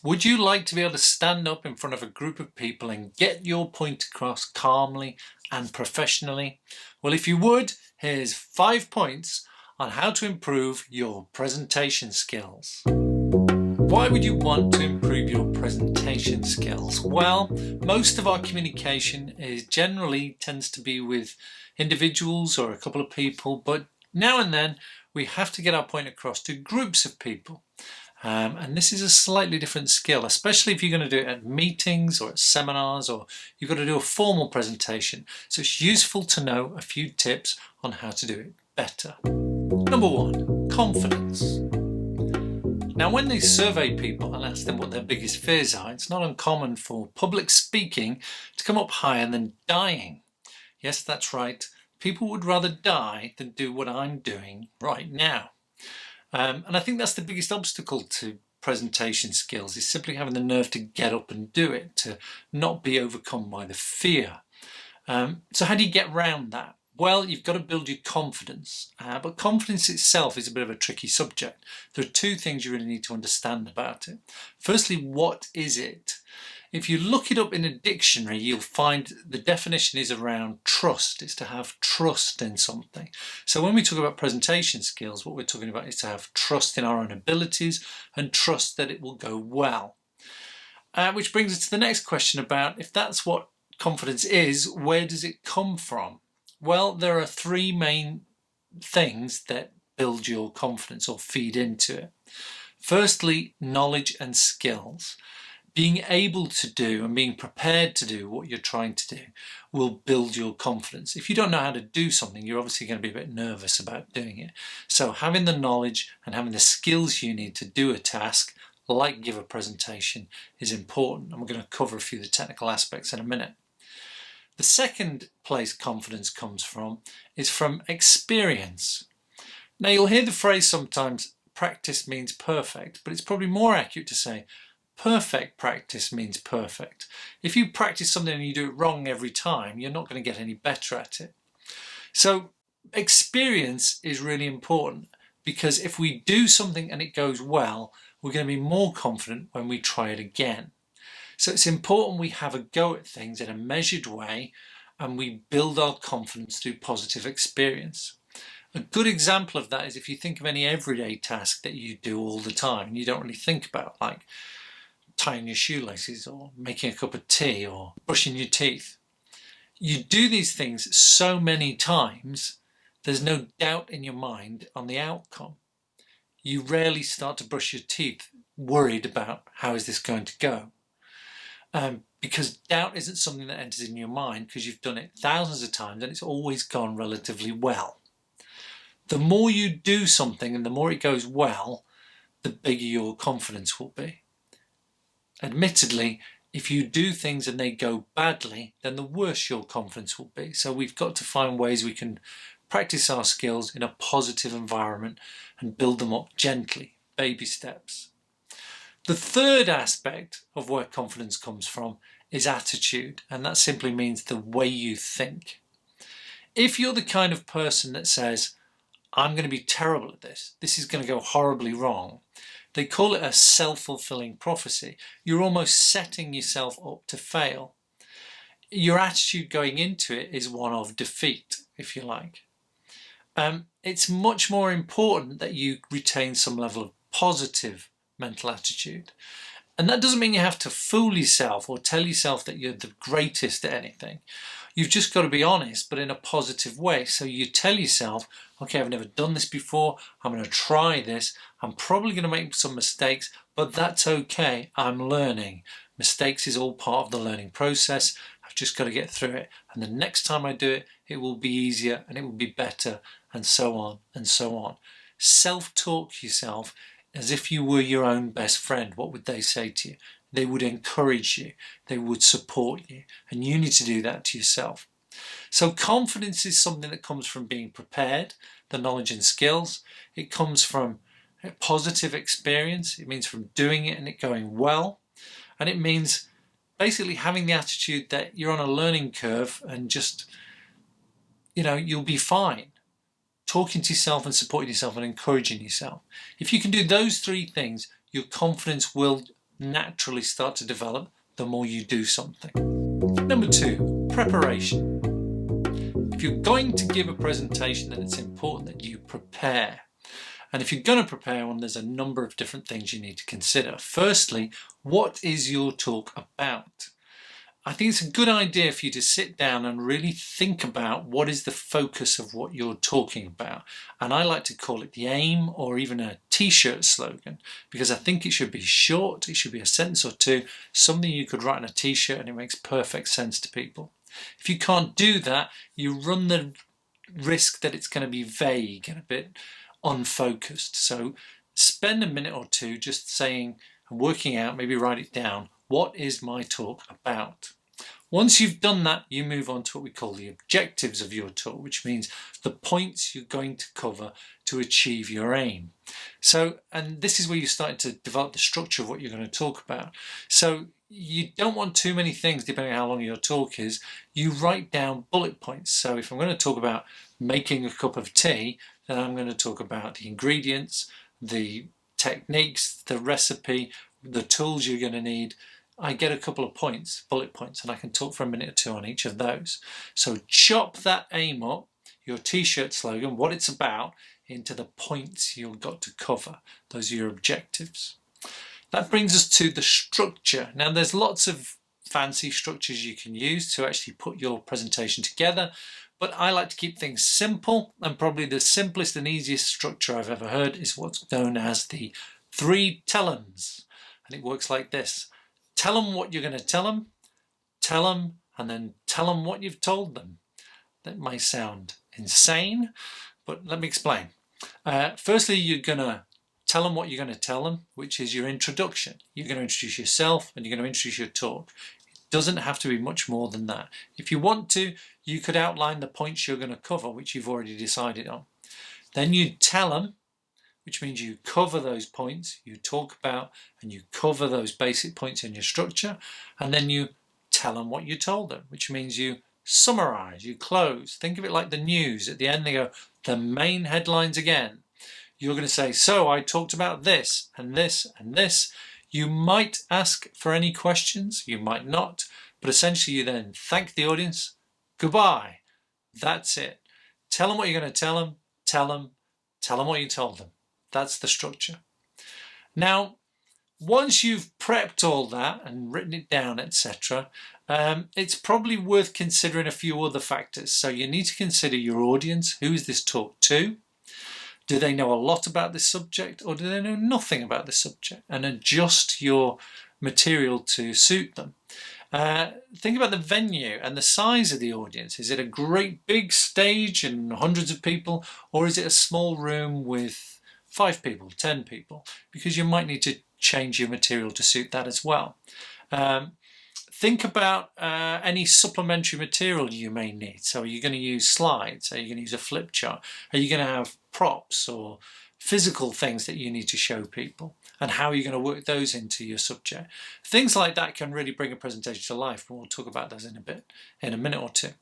Would you like to be able to stand up in front of a group of people and get your point across calmly and professionally? Well, if you would, here's 5 points on how to improve your presentation skills. Why would you want to improve your presentation skills? Well, most of our communication generally tends to be with individuals or a couple of people, but now and then we have to get our point across to groups of people. And this is a slightly different skill, especially if you're going to do it at meetings or at seminars, or you've got to do a formal presentation. So it's useful to know a few tips on how to do it better. Number 1, confidence. Now, when they survey people and ask them what their biggest fears are, it's not uncommon for public speaking to come up higher than dying. Yes, that's right. People would rather die than do what I'm doing right now. And I think that's the biggest obstacle to presentation skills, is simply having the nerve to get up and do it, to not be overcome by the fear. So how do you get around that? Well, you've got to build your confidence, but confidence itself is a bit of a tricky subject. There are 2 things you really need to understand about it. Firstly, what is it? If you look it up in a dictionary, you'll find the definition is around trust. It's to have trust in something. So when we talk about presentation skills, what we're talking about is to have trust in our own abilities and trust that it will go well. Which brings us to the next question about, if that's what confidence is, where does it come from? Well, there are 3 main things that build your confidence or feed into it. Firstly, knowledge and skills. Being able to do and being prepared to do what you're trying to do will build your confidence. If you don't know how to do something, you're obviously going to be a bit nervous about doing it. So having the knowledge and having the skills you need to do a task, like give a presentation, is important. And we're going to cover a few of the technical aspects in a minute. The second place confidence comes from is from experience. Now, you'll hear the phrase sometimes, practice means perfect, but it's probably more accurate to say perfect practice means perfect. If you practice something and you do it wrong every time, you're not going to get any better at it. So experience is really important, because if we do something and it goes well, we're going to be more confident when we try it again. So it's important we have a go at things in a measured way and we build our confidence through positive experience. A good example of that is if you think of any everyday task that you do all the time and you don't really think about, like tying your shoelaces or making a cup of tea or brushing your teeth. You do these things so many times, there's no doubt in your mind on the outcome. You rarely start to brush your teeth worried about how is this going to go. Because doubt isn't something that enters in your mind, because you've done it thousands of times and it's always gone relatively well. The more you do something and the more it goes well, the bigger your confidence will be. Admittedly, if you do things and they go badly, then the worse your confidence will be. So we've got to find ways we can practice our skills in a positive environment and build them up gently, baby steps. The third aspect of where confidence comes from is attitude, and that simply means the way you think. If you're the kind of person that says, I'm going to be terrible at this is going to go horribly wrong, they call it a self-fulfilling prophecy. You're almost setting yourself up to fail. Your attitude going into it is one of defeat, if you like. It's much more important that you retain some level of positive mental attitude. And that doesn't mean you have to fool yourself or tell yourself that you're the greatest at anything. You've just got to be honest, but in a positive way. So you tell yourself, okay, I've never done this before, I'm going to try this, I'm probably going to make some mistakes, but that's okay, I'm learning. Mistakes is all part of the learning process. I've just got to get through it. And the next time I do it, it will be easier and it will be better, and so on and so on. Self-talk to yourself as if you were your own best friend. What would they say to you? They would encourage you, they would support you, and you need to do that to yourself. So confidence is something that comes from being prepared, the knowledge and skills. It comes from a positive experience. It means from doing it and it going well. And it means basically having the attitude that you're on a learning curve and just, you'll be fine. Talking to yourself and supporting yourself and encouraging yourself. If you can do those 3 things, your confidence will naturally start to develop the more you do something. Number 2, preparation. If you're going to give a presentation, then it's important that you prepare. And if you're going to prepare one, there's a number of different things you need to consider. Firstly, what is your talk about? I think it's a good idea for you to sit down and really think about what is the focus of what you're talking about. And I like to call it the aim, or even a t-shirt slogan, because I think it should be short, it should be a sentence or two, something you could write on a t-shirt and it makes perfect sense to people. If you can't do that, you run the risk that it's going to be vague and a bit unfocused. So spend a minute or two just saying and working out, maybe write it down, what is my talk about? Once you've done that, you move on to what we call the objectives of your talk, which means the points you're going to cover to achieve your aim. So, and this is where you start to develop the structure of what you're going to talk about. So you don't want too many things depending on how long your talk is. You write down bullet points. So if I'm going to talk about making a cup of tea, then I'm going to talk about the ingredients, the techniques, the recipe, the tools you're going to need. I get a couple of points, bullet points, and I can talk for a minute or two on each of those. So chop that aim up, your t-shirt slogan, what it's about, into the points you've got to cover. Those are your objectives. That brings us to the structure. Now there's lots of fancy structures you can use to actually put your presentation together, but I like to keep things simple, and probably the simplest and easiest structure I've ever heard is what's known as the 3 tell-ems. And it works like this. Tell them what you're going to tell them, and then tell them what you've told them. That may sound insane, but let me explain. Firstly, you're going to tell them what you're going to tell them, which is your introduction. You're going to introduce yourself and you're going to introduce your talk. It doesn't have to be much more than that. If you want to, you could outline the points you're going to cover, which you've already decided on. Then you tell them, which means you cover those points, you talk about and you cover those basic points in your structure, and then you tell them what you told them, which means you summarize, you close. Think of it like the news. At the end they go, the main headlines again. You're going to say, so I talked about this and this and this. You might ask for any questions, you might not, but essentially you then thank the audience, goodbye, that's it. Tell them what you're going to tell them, tell them what you told them. That's the structure. Now, once you've prepped all that and written it down, etc., it's probably worth considering a few other factors. So you need to consider your audience. Who is this talk to? Do they know a lot about this subject, or do they know nothing about this subject? And adjust your material to suit them. Think about the venue and the size of the audience. Is it a great big stage and hundreds of people, or is it a small room with 5 people, 10 people? Because you might need to change your material to suit that as well. Think about any supplementary material you may need. So are you going to use slides? Are you going to use a flip chart? Are you going to have props or physical things that you need to show people? And how are you going to work those into your subject? Things like that can really bring a presentation to life, but we'll talk about those in a minute or two.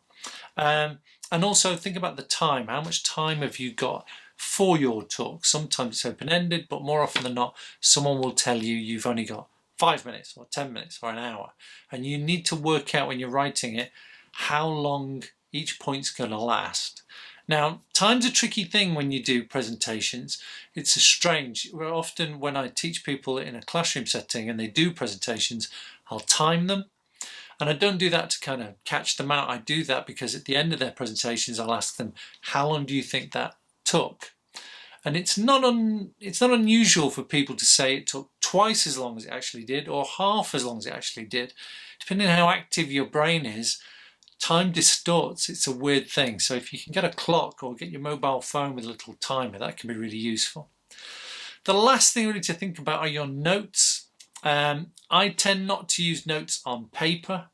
And also think about the time. How much time have you got for your talk? Sometimes it's open-ended, but more often than not, someone will tell you you've only got 5 minutes or 10 minutes or an hour. And you need to work out when you're writing it how long each point's going to last. Now, time's a tricky thing when you do presentations. It's strange. Often when I teach people in a classroom setting and they do presentations, I'll time them. And I don't do that to kind of catch them out. I do that because at the end of their presentations, I'll ask them, how long do you think that took? And it's not unusual for people to say it took twice as long as it actually did, or half as long as it actually did. Depending on how active your brain is, time distorts. It's a weird thing. So if you can get a clock or get your mobile phone with a little timer, that can be really useful. The last thing we need to think about are your notes. I tend not to use notes on paper.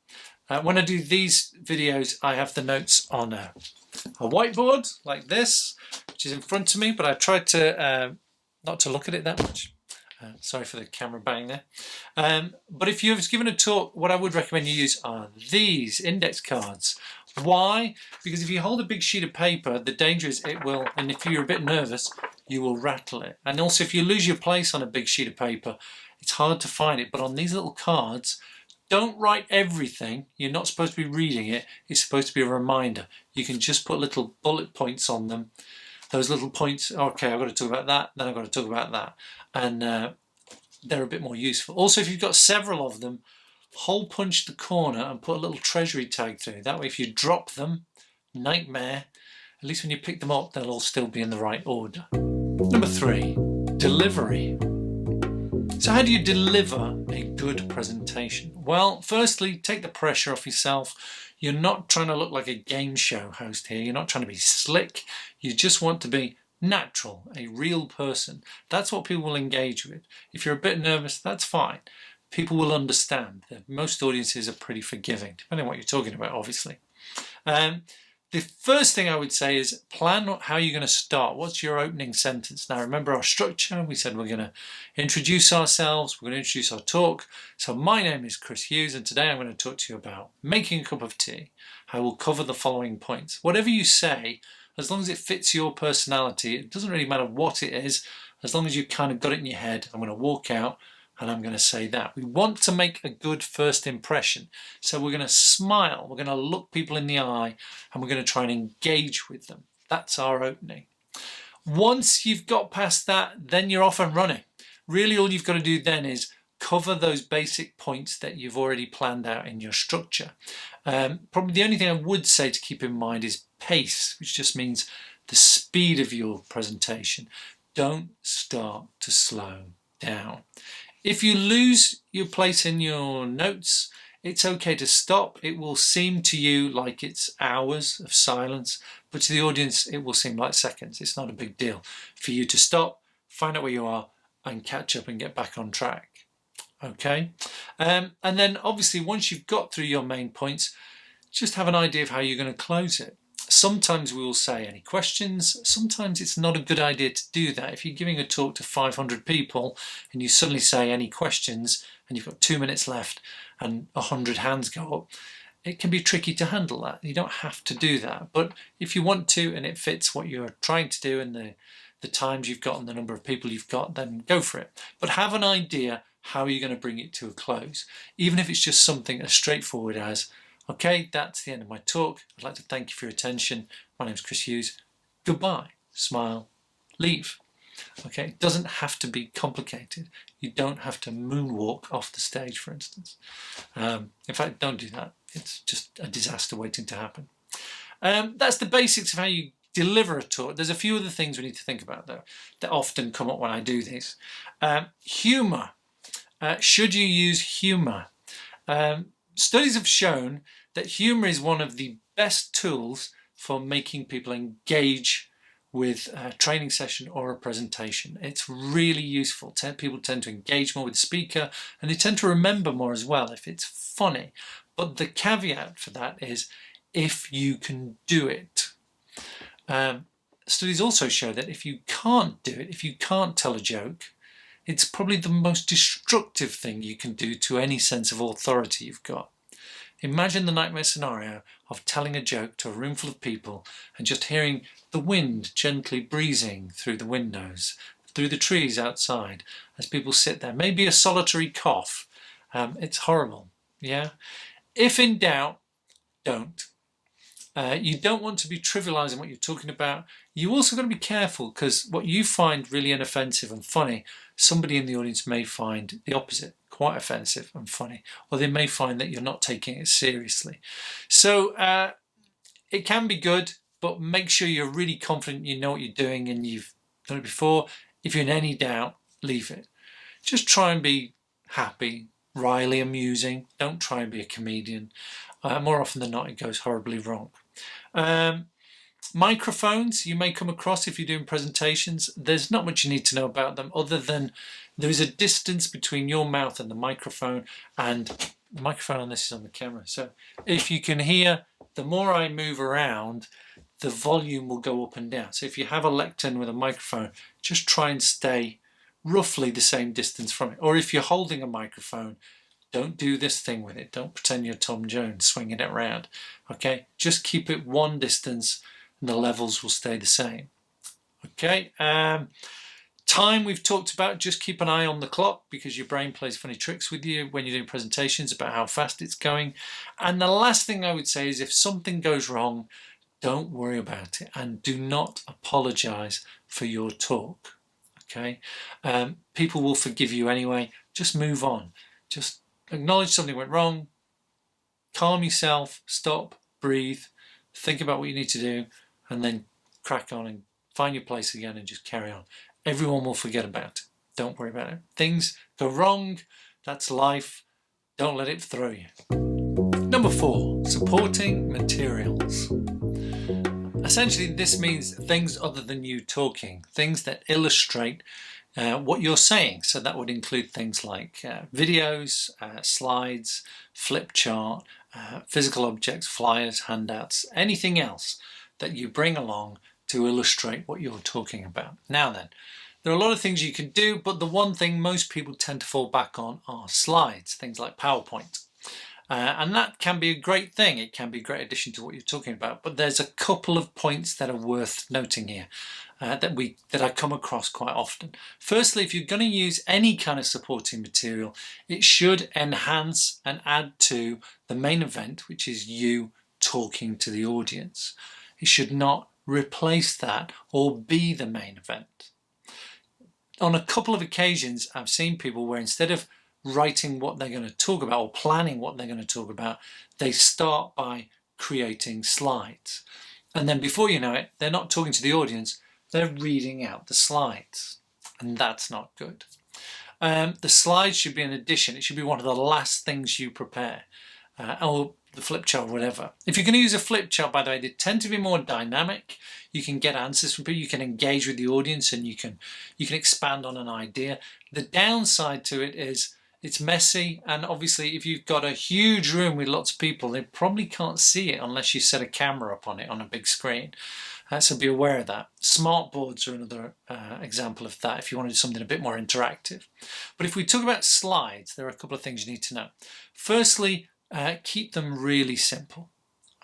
When I do these videos, I have the notes on a whiteboard like this, which is in front of me, but I try to not to look at it that much. Sorry for the camera bang there. But if you've given a talk, what I would recommend you use are these index cards. Why? Because if you hold a big sheet of paper, the danger is it will, and if you're a bit nervous, you will rattle it. And also if you lose your place on a big sheet of paper, It's hard to find it, but on these little cards, don't write everything. You're not supposed to be reading it. It's supposed to be a reminder. You can just put little bullet points on them. Those little points, okay, I've got to talk about that, then I've got to talk about that. And they're a bit more useful. Also, if you've got several of them, hole punch the corner and put a little treasury tag through. That way if you drop them, nightmare, at least when you pick them up, they'll all still be in the right order. Number 3, delivery. So how do you deliver a good presentation? Well, firstly, take the pressure off yourself. You're not trying to look like a game show host here. You're not trying to be slick. You just want to be natural, a real person. That's what people will engage with. If you're a bit nervous, that's fine. People will understand. Most audiences are pretty forgiving, depending on what you're talking about, obviously. The first thing I would say is plan how you're going to start. What's your opening sentence? Now remember our structure. We said we're going to introduce ourselves. We're going to introduce our talk. So my name is Chris Hughes and today I'm going to talk to you about making a cup of tea. I will cover the following points. Whatever you say, as long as it fits your personality, it doesn't really matter what it is, as long as you've kind of got it in your head. I'm going to walk out and I'm going to say that. We want to make a good first impression. So we're going to smile, we're going to look people in the eye, and we're going to try and engage with them. That's our opening. Once you've got past that, then you're off and running. Really all you've got to do then is cover those basic points that you've already planned out in your structure. Probably the only thing I would say to keep in mind is pace, which just means the speed of your presentation. Don't start to slow down. If you lose your place in your notes, it's okay to stop. It will seem to you like it's hours of silence, but to the audience it will seem like seconds. It's not a big deal for you to stop, find out where you are and catch up and get back on track. Okay, and then obviously once you've got through your main points, just have an idea of how you're going to close it. Sometimes we will say any questions. Sometimes it's not a good idea to do that. If you're giving a talk to 500 people and you suddenly say any questions and you've got 2 minutes left and 100 hands go up, it can be tricky to handle that. You don't have to do that. But if you want to and it fits what you're trying to do and the times you've got and the number of people you've got, then go for it. But have an idea how you're going to bring it to a close. Even if it's just something as straightforward as, okay, that's the end of my talk. I'd like to thank you for your attention. My name is Chris Hughes. Goodbye. Smile. Leave. Okay, it doesn't have to be complicated. You don't have to moonwalk off the stage, for instance. In fact, don't do that. It's just a disaster waiting to happen. That's the basics of how you deliver a talk. There's a few other things we need to think about, though, that often come up when I do this. Humour. Should you use humour? Studies have shown that humour is one of the best tools for making people engage with a training session or a presentation. It's really useful. People tend to engage more with the speaker and they tend to remember more as well if it's funny. But the caveat for that is if you can do it. Studies also show that if you can't do it, if you can't tell a joke, it's probably the most destructive thing you can do to any sense of authority you've got. Imagine the nightmare scenario of telling a joke to a room full of people and just hearing the wind gently breezing through the windows, through the trees outside, as people sit there. Maybe a solitary cough. It's horrible, yeah? If in doubt, don't. You don't want to be trivialising what you're talking about. You also got to be careful because what you find really inoffensive and funny, somebody in the audience may find the opposite, quite offensive and funny, or they may find that you're not taking it seriously. So it can be good, but make sure you're really confident you know what you're doing and you've done it before. If you're in any doubt, leave it. Just try and be happy, wryly amusing. Don't try and be a comedian. More often than not, it goes horribly wrong. Microphones you may come across if you're doing presentations. There's not much you need to know about them other than there is a distance between your mouth and the microphone, and the microphone on this is on the camera. So if you can hear, the more I move around, the volume will go up and down. So if you have a lectern with a microphone, just try and stay roughly the same distance from it. Or if you're holding a microphone, don't do this thing with it. Don't pretend you're Tom Jones swinging it around. Okay, just keep it one distance and the levels will stay the same. Okay, Time we've talked about, just keep an eye on the clock because your brain plays funny tricks with you when you're doing presentations about how fast it's going. And the last thing I would say is if something goes wrong, don't worry about it and do not apologize for your talk. Okay, people will forgive you anyway. Just move on. Just acknowledge something went wrong, calm yourself, stop, breathe, think about what you need to do, and then crack on and find your place again and just carry on. Everyone will forget about it. Don't worry about it. Things go wrong. That's life. Don't let it throw you. Number 4, supporting materials. Essentially, this means things other than you talking, things that illustrate what you're saying. So that would include things like videos, slides, flip chart, physical objects, flyers, handouts, anything else that you bring along to illustrate what you're talking about. Now then, there are a lot of things you can do, but the one thing most people tend to fall back on are slides, things like PowerPoint. And that can be a great thing. It can be a great addition to what you're talking about. But there's a couple of points that are worth noting here that I come across quite often. Firstly, if you're going to use any kind of supporting material, it should enhance and add to the main event, which is you talking to the audience. It should not replace that or be the main event. On a couple of occasions, I've seen people where instead of writing what they're going to talk about or planning what they're going to talk about, they start by creating slides. And then before you know it, they're not talking to the audience, they're reading out the slides. And that's not good. The slides should be an addition. It should be one of the last things you prepare. Or the flip chart, whatever. If you're going to use a flip chart, by the way, they tend to be more dynamic. You can get answers from people, you can engage with the audience, and you can expand on an idea. The downside to it is it's messy, and obviously if you've got a huge room with lots of people, they probably can't see it unless you set a camera up on it on a big screen. So be aware of that. Smart boards are another example of that if you want to do something a bit more interactive. But if we talk about slides, there are a couple of things you need to know. Firstly, keep them really simple.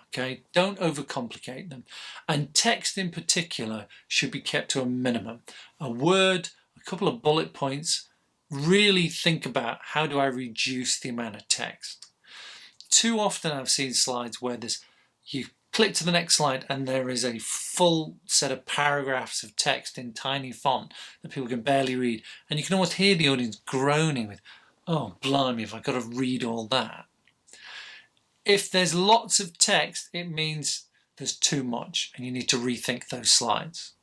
Okay, don't overcomplicate them. And text in particular should be kept to a minimum. A word, a couple of bullet points. Really think about how do I reduce the amount of text. Too often I've seen slides where you click to the next slide and there is a full set of paragraphs of text in tiny font that people can barely read. And you can almost hear the audience groaning with, oh blimey, if I've got to read all that. If there's lots of text, it means there's too much and you need to rethink those slides.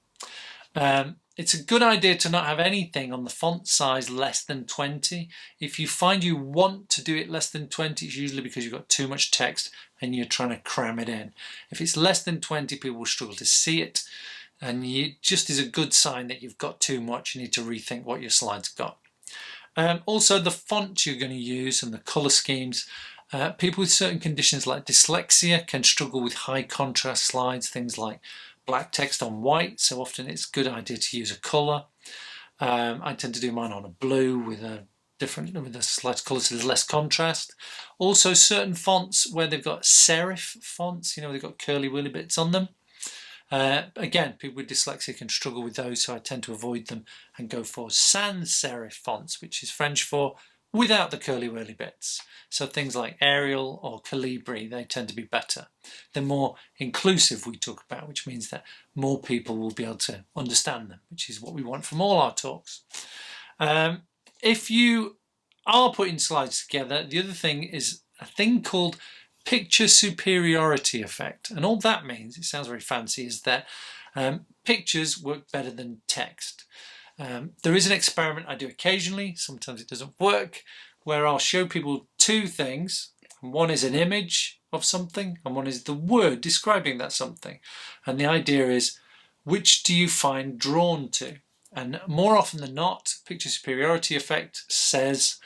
It's a good idea to not have anything on the font size less than 20. If you find you want to do it less than 20, it's usually because you've got too much text and you're trying to cram it in. If it's less than 20, people will struggle to see it, and it just is a good sign that you've got too much. You need to rethink what your slides got. Also, the font you're going to use and the colour schemes. People with certain conditions like dyslexia can struggle with high contrast slides, things like black text on white, so often it's a good idea to use a colour. I tend to do mine on a blue with a slight colour so there's less contrast. Also certain fonts where they've got serif fonts, they've got curly willy bits on them. Again, people with dyslexia can struggle with those, so I tend to avoid them and go for sans serif fonts, which is French for without the curly whirly bits. So things like Arial or Calibri, they tend to be better. They're more inclusive, we talk about, which means that more people will be able to understand them, which is what we want from all our talks. If you are putting slides together, the other thing is a thing called picture superiority effect. And all that means, it sounds very fancy, is that pictures work better than text. There is an experiment I do occasionally, sometimes it doesn't work, where I'll show people two things. One is an image of something and one is the word describing that something. And the idea is, which do you find drawn to? And more often than not, picture superiority effect says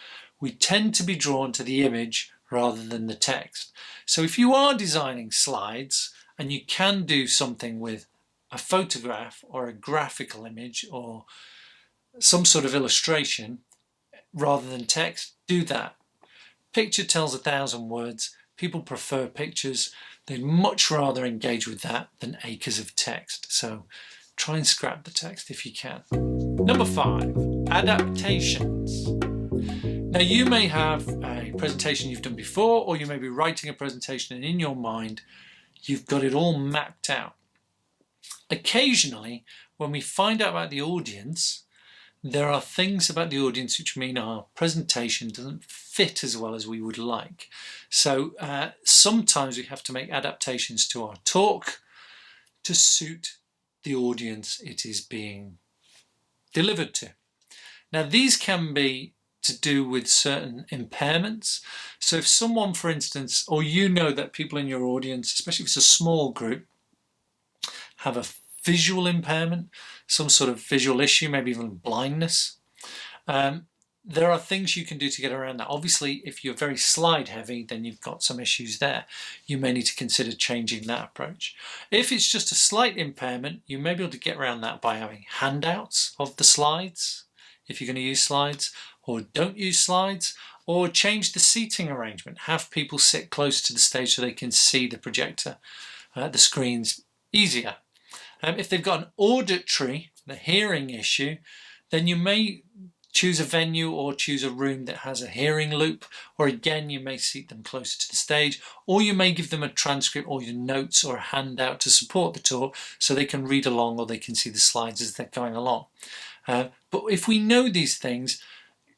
we tend to be drawn to the image rather than the text. So if you are designing slides and you can do something with a photograph or a graphical image or some sort of illustration rather than text, do that. Picture tells 1,000 words. People prefer pictures. They'd much rather engage with that than acres of text. So try and scrap the text if you can. Number 5, adaptations. Now you may have a presentation you've done before, or you may be writing a presentation and in your mind you've got it all mapped out. Occasionally, when we find out about the audience, there are things about the audience which mean our presentation doesn't fit as well as we would like. So sometimes we have to make adaptations to our talk to suit the audience it is being delivered to. Now these can be to do with certain impairments. So if someone, for instance, or you know that people in your audience, especially if it's a small group, have a visual impairment, some sort of visual issue, maybe even blindness, there are things you can do to get around that. Obviously, if you're very slide heavy, then you've got some issues there. You may need to consider changing that approach. If it's just a slight impairment, you may be able to get around that by having handouts of the slides, if you're going to use slides, or don't use slides, or change the seating arrangement. Have people sit close to the stage so they can see the projector, the screens easier. If they've got an auditory, the hearing issue, then you may choose a venue or choose a room that has a hearing loop, or again you may seat them closer to the stage, or you may give them a transcript or your notes or a handout to support the talk so they can read along or they can see the slides as they're going along. But if we know these things,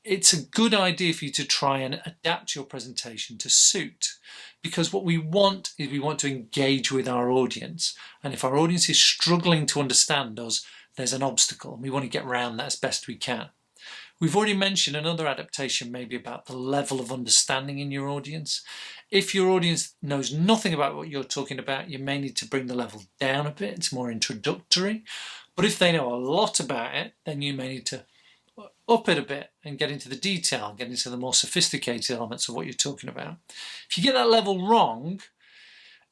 it's a good idea for you to try and adapt your presentation to suit, because what we want is we want to engage with our audience, and if our audience is struggling to understand us, there's an obstacle and we want to get around that as best we can. We've already mentioned another adaptation maybe about the level of understanding in your audience. If your audience knows nothing about what you're talking about, you may need to bring the level down a bit. It's more introductory. But if they know a lot about it, then you may need to up it a bit and get into the detail, get into the more sophisticated elements of what you're talking about. If you get that level wrong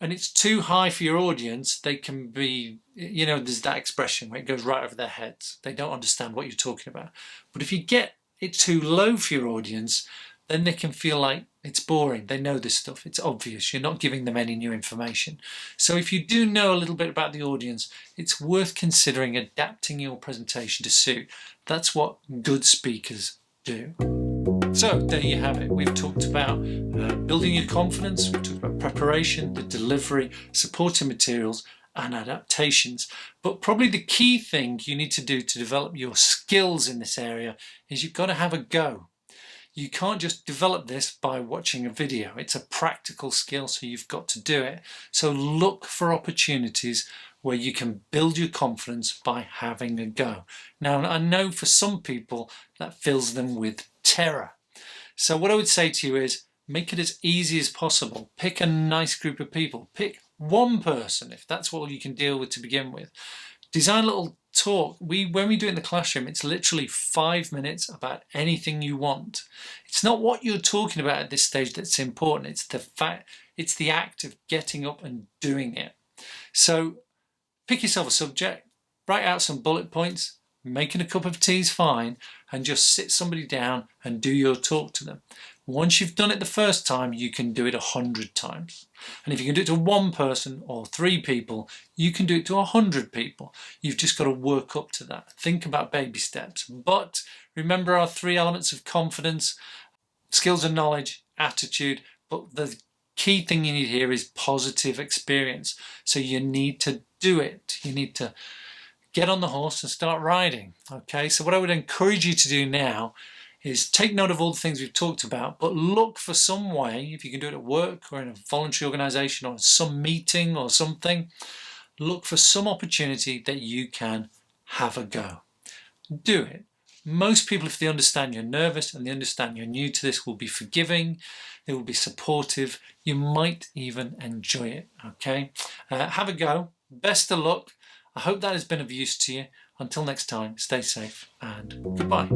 and it's too high for your audience, they can be, you know, there's that expression where it goes right over their heads. They don't understand what you're talking about. But if you get it too low for your audience, then they can feel like it's boring. They know this stuff. It's obvious. You're not giving them any new information. So if you do know a little bit about the audience, it's worth considering adapting your presentation to suit. That's what good speakers do. So there you have it. We've talked about building your confidence. We've talked about preparation, the delivery, supporting materials, and adaptations. But probably the key thing you need to do to develop your skills in this area is you've got to have a go. You can't just develop this by watching a video. It's a practical skill, so you've got to do it. So look for opportunities where you can build your confidence by having a go. Now, I know for some people that fills them with terror. So what I would say to you is make it as easy as possible. Pick a nice group of people. Pick one person, if that's what you can deal with to begin with. Design a little talk. When we do it in the classroom, it's literally 5 minutes about anything you want. It's not what you're talking about at this stage that's important. It's the act of getting up and doing it. So pick yourself a subject, write out some bullet points. Making a cup of tea is fine, and just sit somebody down and do your talk to them. Once you've done it the first time, you can do it 100 times. And if you can do it to one person or 3 people, you can do it to 100 people. You've just got to work up to that. Think about baby steps. But remember our 3 elements of confidence: skills and knowledge, attitude. But the key thing you need here is positive experience. So you need to do it. You need to get on the horse and start riding. Okay, so what I would encourage you to do now is take note of all the things we've talked about, but look for some way, if you can do it at work or in a voluntary organisation or some meeting or something, look for some opportunity that you can have a go. Do it. Most people, if they understand you're nervous and they understand you're new to this, will be forgiving, they will be supportive, you might even enjoy it. Okay, have a go. Best of luck. I hope that has been of use to you. Until next time, stay safe and goodbye.